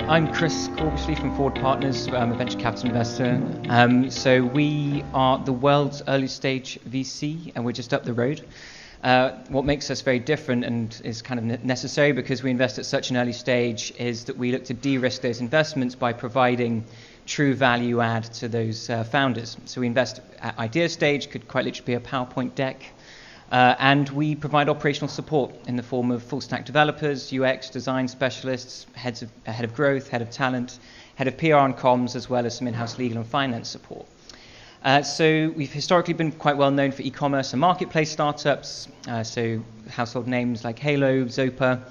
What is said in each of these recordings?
I'm Chris Corbishley from Forward Partners. I'm a venture capital investor. So we are the world's early stage VC, and we're just up the road. What makes us very different and is kind of necessary because we invest at such an early stage is that we look to de-risk those investments by providing true value add to those founders. So we invest at idea stage, could quite literally be a PowerPoint deck. And we provide operational support in the form of full-stack developers, UX, design specialists, head of growth, head of talent, head of PR and comms, as well as some in-house legal and finance support. So we've historically been quite well known for e-commerce and marketplace startups, so household names like Halo, Zopa,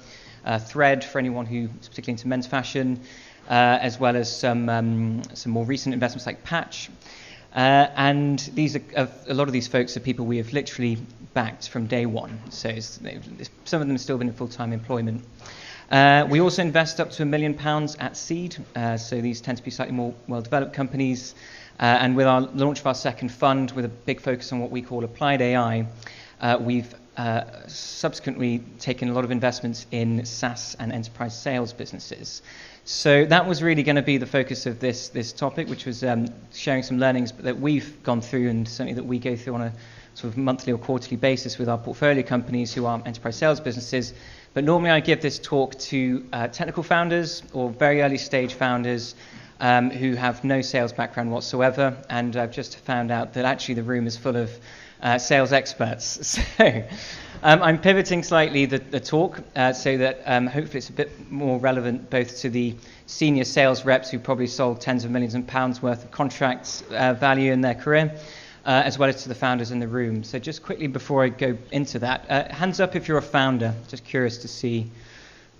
Thread for anyone who's particularly into men's fashion, as well as some more recent investments like Patch. And a lot of these folks are people we have literally backed from day one. So some of them have still been in full-time employment. We also invest up to £1 million at seed. So these tend to be slightly more well-developed companies. And with our launch of our second fund, with a big focus on what we call applied AI, we've subsequently taken a lot of investments in SaaS and enterprise sales businesses. So that was really going to be the focus of this topic, which was sharing some learnings that we've gone through and certainly that we go through on a sort of monthly or quarterly basis with our portfolio companies who are enterprise sales businesses. But normally I give this talk to technical founders or very early stage founders who have no sales background whatsoever. And I've just found out that actually the room is full of sales experts. So I'm pivoting slightly the talk so that hopefully it's a bit more relevant both to the senior sales reps who probably sold tens of millions of pounds worth of contracts value in their career, as well as to the founders in the room. So just quickly before I go into that, hands up if you're a founder. Just curious to see.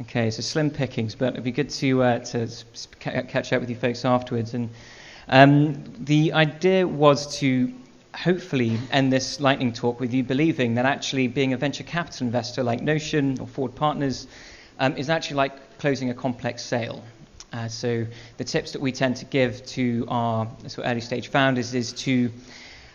Okay, so slim pickings, but it'd be good to catch up with you folks afterwards. And the idea was to hopefully end this lightning talk with you believing that actually being a venture capital investor like Notion or Forward Partners is actually like closing a complex sale. So the tips that we tend to give to our sort of early stage founders is to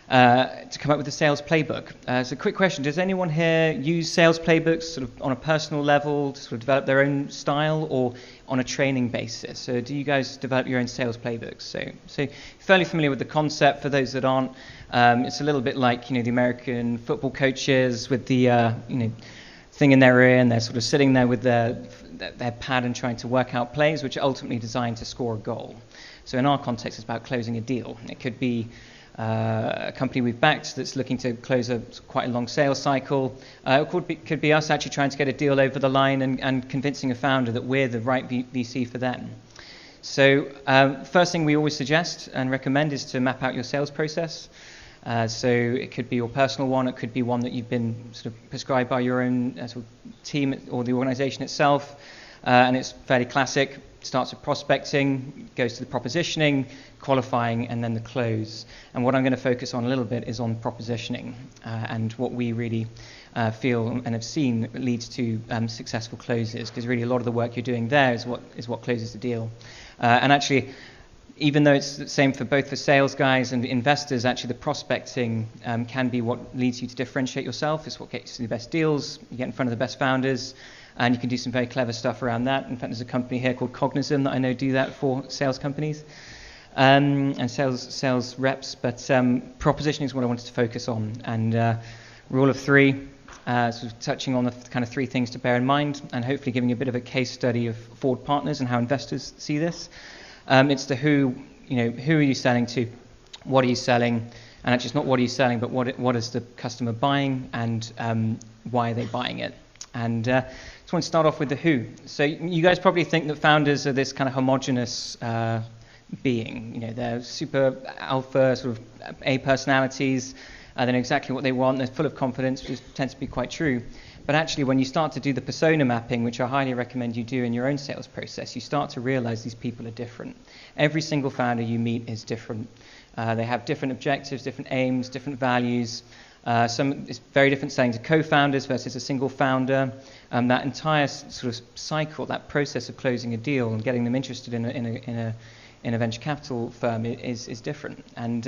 come up with a sales playbook. So quick question, does anyone here use sales playbooks sort of on a personal level to sort of develop their own style or on a training basis? So do you guys develop your own sales playbooks? So fairly familiar with the concept. For those that aren't, it's a little bit like, the American football coaches with the, thing in their ear, and they're sort of sitting there with their pad and trying to work out plays, which are ultimately designed to score a goal. So in our context, it's about closing a deal. It could be a company we've backed that's looking to close quite a long sales cycle. It could be us actually trying to get a deal over the line and convincing a founder that we're the right VC for them. So first thing we always suggest and recommend is to map out your sales process. So it could be your personal one, it could be one that you've been sort of prescribed by your own sort of team or the organization itself, and it's fairly classic. Starts with prospecting, goes to the propositioning, qualifying, and then the close. And what I'm going to focus on a little bit is on propositioning and what we really feel and have seen leads to successful closes, because really a lot of the work you're doing there is what closes the deal. And actually, even though it's the same for both the sales guys and the investors, actually the prospecting can be what leads you to differentiate yourself. It's what gets you the best deals, you get in front of the best founders, and you can do some very clever stuff around that. In fact, there's a company here called Cognizant that I know do that for sales companies and sales reps. But propositioning is what I wanted to focus on. And rule of three, sort of touching on the kind of three things to bear in mind, and hopefully giving you a bit of a case study of Forward Partners and how investors see this. It's the who are you selling to, what are you selling, and actually it's not what are you selling, but what is the customer buying, and why are they buying it. And just want to start off with the who. So you guys probably think that founders are this kind of homogenous being. They're super alpha, sort of A personalities. They know exactly what they want. They're full of confidence, which tends to be quite true. But actually, when you start to do the persona mapping, which I highly recommend you do in your own sales process, you start to realize these people are different. Every single founder you meet is different. They have different objectives, different aims, different values. It's very different selling to co-founders versus a single founder. That entire sort of cycle, that process of closing a deal and getting them interested in a venture capital firm is different. And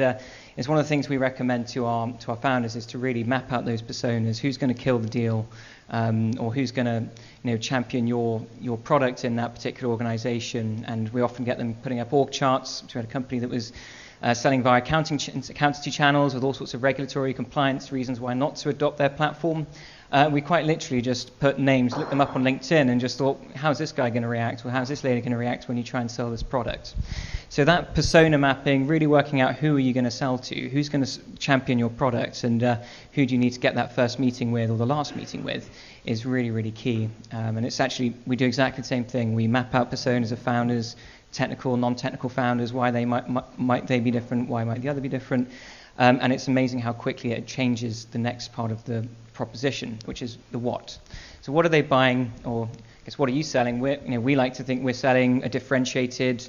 it's one of the things we recommend to our founders is to really map out those personas. Who's going to kill the deal? or who's going to champion your product in that particular organization. And we often get them putting up org charts. We had a company that was selling via accountancy channels with all sorts of regulatory compliance reasons why not to adopt their platform. We quite literally just put names, looked them up on LinkedIn, and just thought, how's this guy going to react, or how's this lady going to react when you try and sell this product? So that persona mapping, really working out who are you going to sell to, who's going to champion your product, and who do you need to get that first meeting with or the last meeting with, is really, really key. And it's actually, we do exactly the same thing. We map out personas of founders, technical, non-technical founders, why they might they be different, why might the other be different. And it's amazing how quickly it changes the next part of the proposition, which is the what. So what are they buying, or I guess what are you selling? We like to think we're selling a differentiated,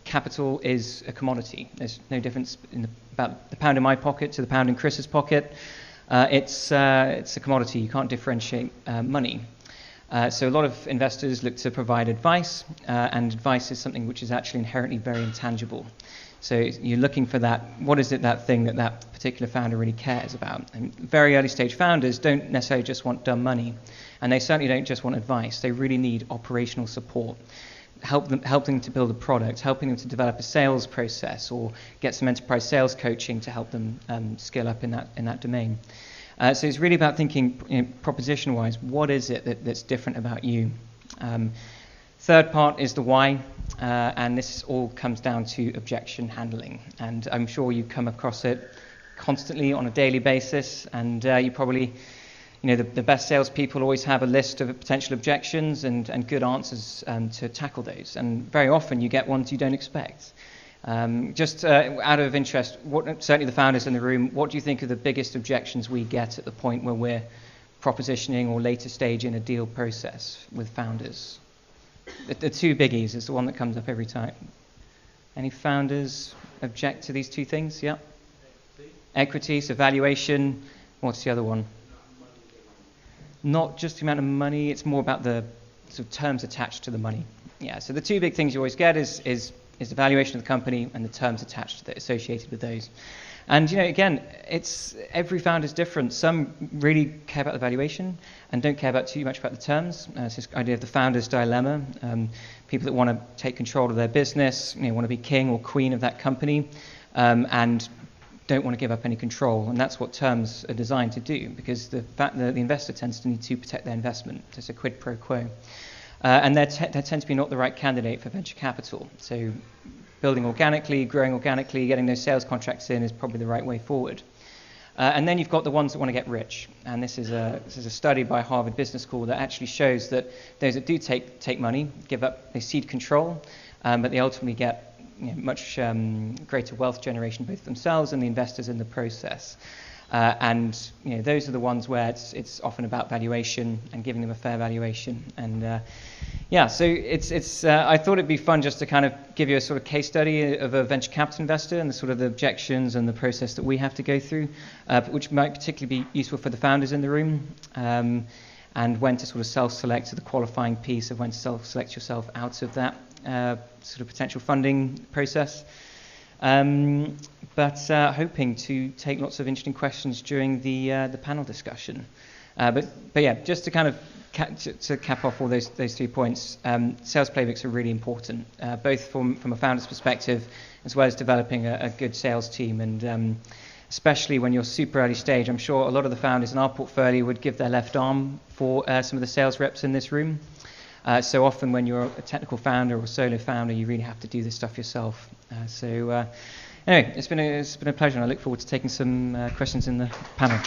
capital is a commodity. There's no difference about the pound in my pocket to the pound in Chris's pocket. It's a commodity. You can't differentiate money. So a lot of investors look to provide advice, and advice is something which is actually inherently very intangible. So you're looking for that, what is it, that thing that particular founder really cares about? And very early stage founders don't necessarily just want dumb money, and they certainly don't just want advice. They really need operational support, helping to build a product, helping them to develop a sales process, or get some enterprise sales coaching to help them scale up in that domain. So it's really about thinking proposition-wise, what is it that's different about you? Third part is the why, and this all comes down to objection handling. And I'm sure you come across it constantly on a daily basis, and you probably, the best salespeople always have a list of potential objections and good answers to tackle those. And very often you get ones you don't expect. Just out of interest, certainly the founders in the room, what do you think are the biggest objections we get at the point where we're propositioning or later stage in a deal process with founders? The two biggies is the one that comes up every time. Any founders object to these two things? Yeah. Equity, so valuation. What's the other one? Not just the amount of money, it's more about the sort of terms attached to the money. Yeah, so the two big things you always get is the valuation of the company and the terms attached to associated with those. And again, it's every founder is different. Some really care about the valuation and don't care too much about the terms. It's this idea of the founder's dilemma. People that want to take control of their business, want to be king or queen of that company, and don't want to give up any control. And that's what terms are designed to do, because the investor tends to need to protect their investment. It's a quid pro quo. And they tend to be not the right candidate for venture capital. So building organically, growing organically, getting those sales contracts in is probably the right way forward. And then you've got the ones that want to get rich. And this is a study by Harvard Business School that actually shows that those that do take money, they cede control, but they ultimately get much greater wealth generation, both themselves and the investors in the process. And those are the ones where it's often about valuation and giving them a fair valuation. And so it's I thought it'd be fun just to kind of give you a sort of case study of a venture capital investor and the sort of the objections and the process that we have to go through, which might particularly be useful for the founders in the room, and when to sort of self-select, to the qualifying piece of when to self-select yourself out of that sort of potential funding process. But hoping to take lots of interesting questions during the panel discussion. But yeah, just to kind of cap off all those 3 points, sales playbooks are really important, both from a founder's perspective as well as developing a good sales team. And especially when you're super early stage, I'm sure a lot of the founders in our portfolio would give their left arm for some of the sales reps in this room. So often when you're a technical founder or a solo founder, you really have to do this stuff yourself. Anyway, it's been a pleasure, and I look forward to taking some questions in the panel.